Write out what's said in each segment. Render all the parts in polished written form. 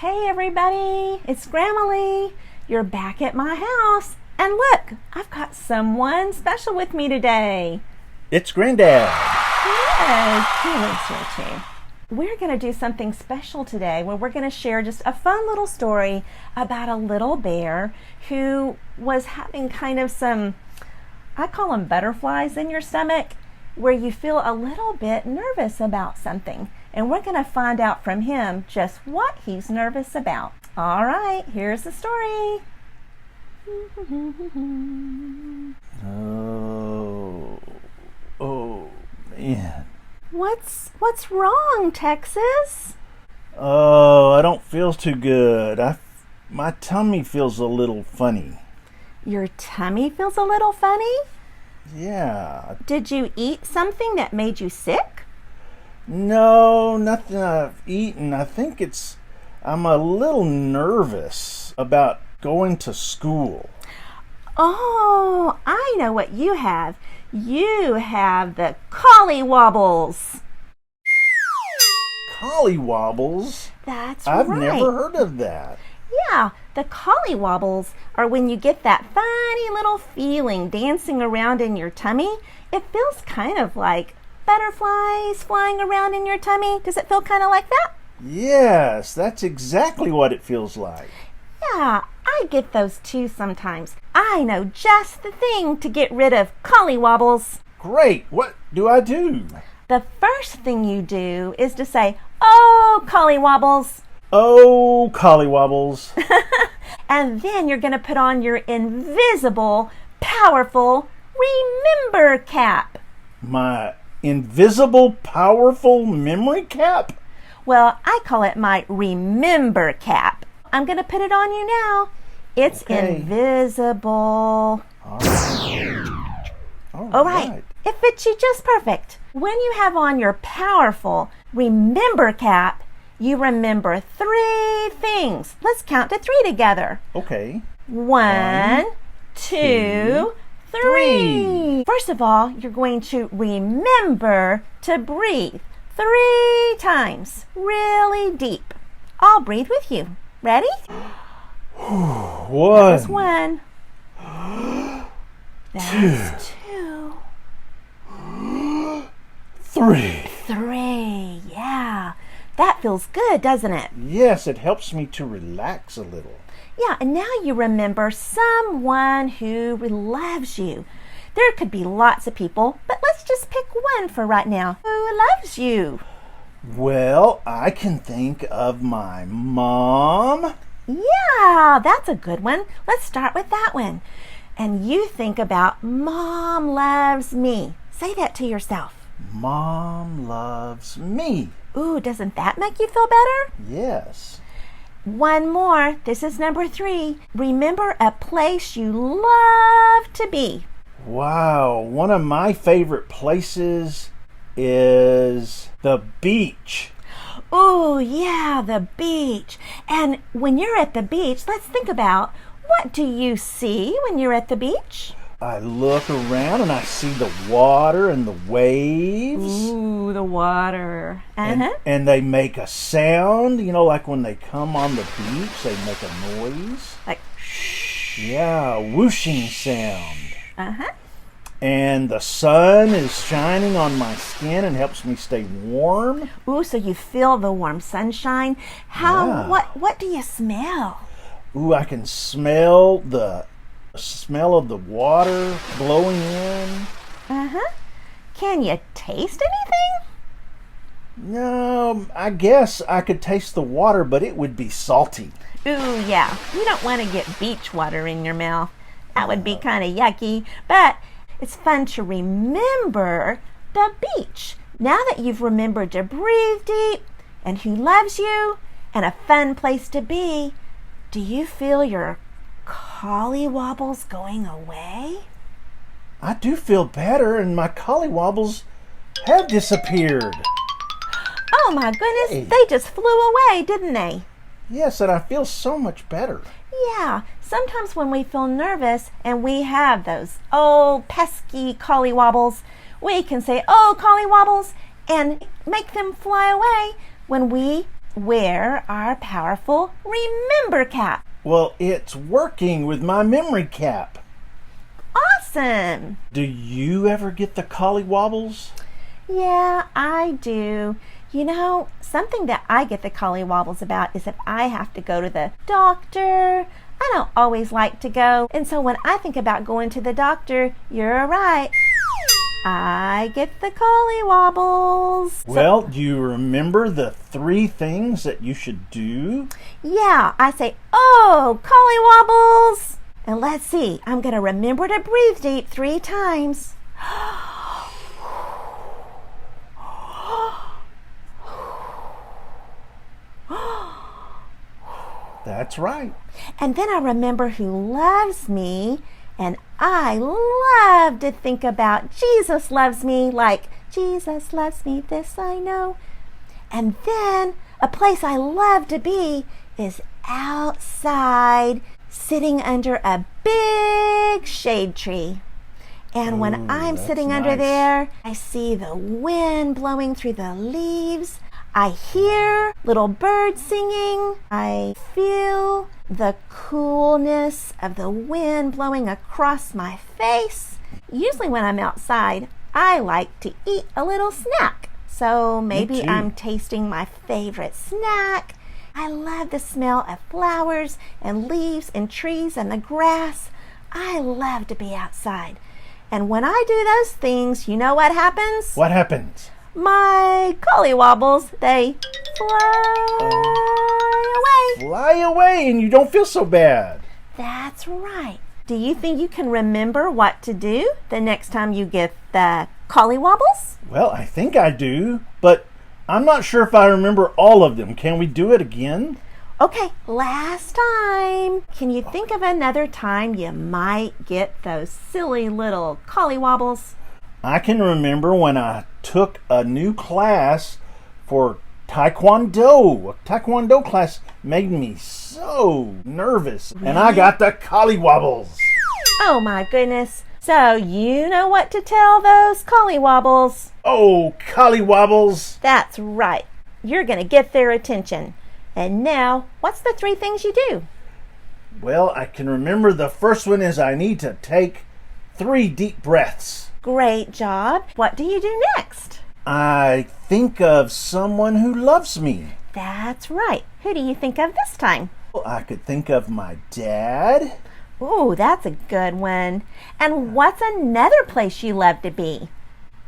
Hey everybody, it's Grammilee. You're back at my house. And look, I've got someone special with me today. It's Grandad. Yes, he lives here too. We're going to do something special today where we're going to share just a fun little story about a little bear who was having kind of some, I call them butterflies in your stomach, where you feel a little bit nervous about something. And we're going to find out from him just what he's nervous about. All right, here's the story. Oh, man. What's wrong, Texas? Oh, I don't feel too good. My tummy feels a little funny. Your tummy feels a little funny? Yeah. Did you eat something that made you sick? No, nothing I've eaten. I think I'm a little nervous about going to school. Oh, I know what you have. You have the Collywobbles. Collywobbles? That's I've right. never heard of that. Yeah, the Collywobbles are when you get that funny little feeling dancing around in your tummy. It feels kind of like butterflies flying around in your tummy. Does it feel kind of like that? Yes, that's exactly what it feels like. Yeah, I get those too sometimes. I know just the thing to get rid of Collywobbles. Great. What do I do? The first thing you do is to say, "Oh, Collywobbles." Oh, Collywobbles. And then you're going to put on your invisible, powerful remember cap. My invisible, powerful memory cap? Well, I call it my remember cap. I'm going to put it on you now. It's okay. Invisible. All right. It fits you just perfect. When you have on your powerful remember cap, you remember 3 things. Let's count to 3 together. Okay. 1, 2, 3. First of all, you're going to remember to breathe 3 times, really deep. I'll breathe with you. Ready? That's 1. That's 2. 3. Yeah. That feels good, doesn't it? Yes, it helps me to relax a little. Yeah, and now you remember someone who loves you. There could be lots of people, but let's just pick one for right now. Who loves you? Well, I can think of my mom. Yeah, that's a good one. Let's start with that one. And you think about Mom loves me. Say that to yourself. Mom loves me. Ooh, doesn't that make you feel better? Yes. One more. This is number 3. Remember a place you love to be. Wow, one of my favorite places is the beach. Ooh, yeah, the beach. And when you're at the beach, let's think about, what do you see when you're at the beach? I look around and I see the water and the waves. Ooh, the water. And they make a sound, like when they come on the beach, they make a noise. Like shh. Yeah, whooshing sound. And the sun is shining on my skin and helps me stay warm. Ooh, so you feel the warm sunshine. What do you smell? Ooh, I can smell the smell of the water blowing in. Can you taste anything? No, I guess I could taste the water, but it would be salty. Ooh, yeah. You don't want to get beach water in your mouth. That would be kind of yucky. But it's fun to remember the beach. Now that you've remembered to breathe deep and who loves you and a fun place to be, do you feel your Collywobbles going away? I do feel better, and my Collywobbles have disappeared. Oh my goodness, They just flew away, didn't they? Yes, and I feel so much better. Yeah, sometimes when we feel nervous and we have those old pesky Collywobbles, we can say, "Oh, Collywobbles," and make them fly away when we wear our powerful Remember Cap. Well, it's working with my memory cap. Awesome! Do you ever get the Collywobbles? Yeah, I do. You know, something that I get the Collywobbles about is if I have to go to the doctor. I don't always like to go, and so when I think about going to the doctor, you're right. I get the Collywobbles. Well, do you remember the 3 things that you should do? Yeah, I say, oh, Collywobbles. And let's see, I'm going to remember to breathe deep 3 times. That's right. And then I remember who loves me, and I love to think about Jesus loves me, like Jesus loves me, this I know. And then a place I love to be is outside, sitting under a big shade tree. And when I'm sitting under there, I see the wind blowing through the leaves. I hear little birds singing. I feel the coolness of the wind blowing across my face. Usually when I'm outside, I like to eat a little snack. So maybe I'm tasting my favorite snack. I love the smell of flowers and leaves and trees and the grass. I love to be outside. And when I do those things, you know what happens? What happens? My Collywobbles, they fly away. Fly away and you don't feel so bad. That's right. Do you think you can remember what to do the next time you get the Collywobbles? Well, I think I do, but I'm not sure if I remember all of them. Can we do it again? Okay, last time. Can you think of another time you might get those silly little Collywobbles? I can remember when I took a new class for Taekwondo. A Taekwondo class made me so nervous, and I got the Collywobbles. Oh my goodness. So you know what to tell those Collywobbles. Oh, Collywobbles. That's right. You're going to get their attention. And now, what's the 3 things you do? Well, I can remember the first one is I need to take 3 deep breaths. Great job. What do you do next? I think of someone who loves me. That's right. Who do you think of this time? Well, I could think of my dad. Ooh, that's a good one. And what's another place you love to be?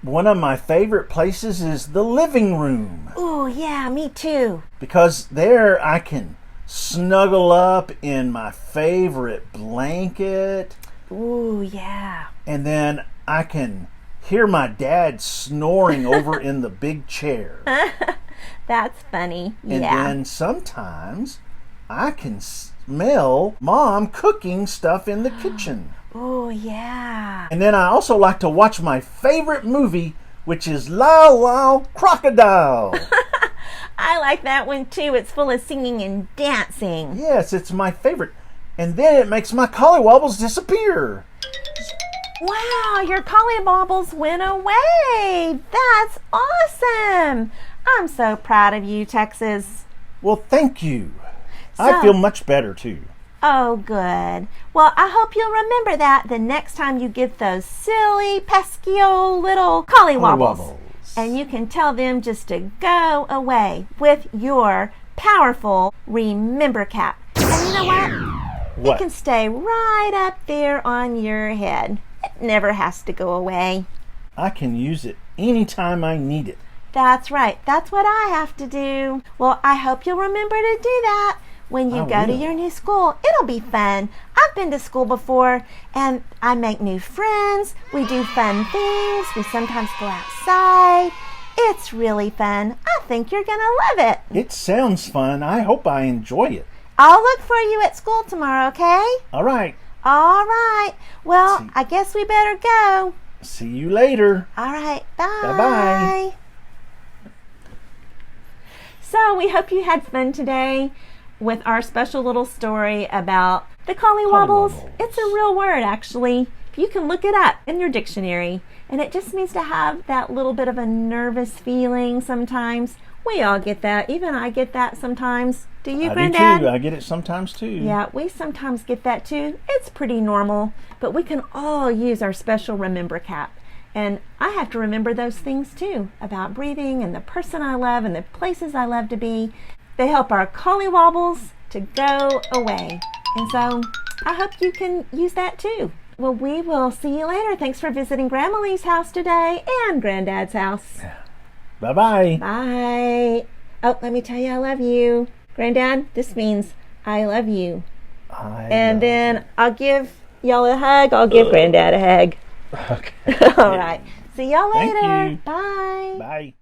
One of my favorite places is the living room. Ooh, yeah, me too. Because there I can snuggle up in my favorite blanket. Ooh, yeah. And then I can hear my dad snoring over in the big chair. That's funny. And yeah. then sometimes I can smell Mom cooking stuff in the kitchen. Oh, yeah. And then I also like to watch my favorite movie, which is Lyle Lyle Crocodile. I like that one too. It's full of singing and dancing. Yes, it's my favorite. And then it makes my Collywobbles disappear. Wow, your Collywobbles went away. That's awesome. I'm so proud of you, Texas. Well, thank you. I feel much better too. Oh, good. Well, I hope you'll remember that the next time you get those silly, pesky old little Collywobbles. And you can tell them just to go away with your powerful Remember Cap. And you know what? It can stay right up there on your head. It never has to go away. I can use it anytime I need it. That's right. That's what I have to do. Well, I hope you'll remember to do that. When you go to your new school, it'll be fun. I've been to school before, and I make new friends. We do fun things. We sometimes go outside. It's really fun. I think you're going to love it. It sounds fun. I hope I enjoy it. I'll look for you at school tomorrow, okay? All right. All right. Well, I guess we better go. See you later. All right. Bye. Bye-bye. So we hope you had fun today with our special little story about the Collywobbles. It's a real word, actually. You can look it up in your dictionary, and it just means to have that little bit of a nervous feeling sometimes We all get that. Even I get that sometimes. Do you, I Granddad? do too. I get it sometimes too. Yeah, we sometimes get that too. It's pretty normal, but we can all use our special Remember cap. And I have to remember those things too, about breathing and the person I love and the places I love to be. They help our Collywobbles to go away. And so I hope you can use that too. Well, we will see you later. Thanks for visiting Grammelee's house today and Granddad's house. Bye-bye. Bye. Oh, let me tell you I love you. Granddad, this means I love you. And then I'll give y'all a hug. I'll give Granddad a hug. Okay. All right. See y'all later. Thank you. Bye. Bye.